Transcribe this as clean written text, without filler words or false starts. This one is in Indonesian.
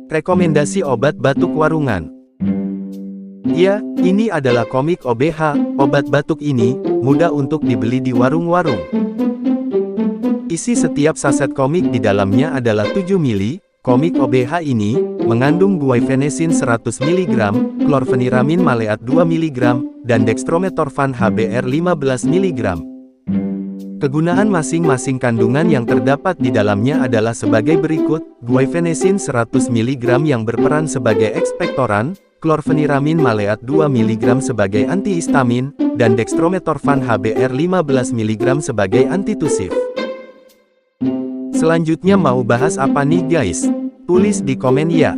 Rekomendasi obat batuk warungan. Ya, ini adalah komik OBH. Obat batuk ini mudah untuk dibeli di warung-warung. Isi setiap saset komik di dalamnya adalah 7 mili. Komik OBH ini mengandung guaifenesin 100 mg, klorfeniramin maleat 2 mg, dan dextrometorphan HBr 15 mg. Kegunaan masing-masing kandungan yang terdapat di dalamnya adalah sebagai berikut: guaifenesin 100 mg yang berperan sebagai ekspektoran, klorfeniramin maleat 2 mg sebagai antihistamin, dan dextrometorphan HBr 15 mg sebagai antitusif. Selanjutnya mau bahas apa nih guys? Tulis di komen ya.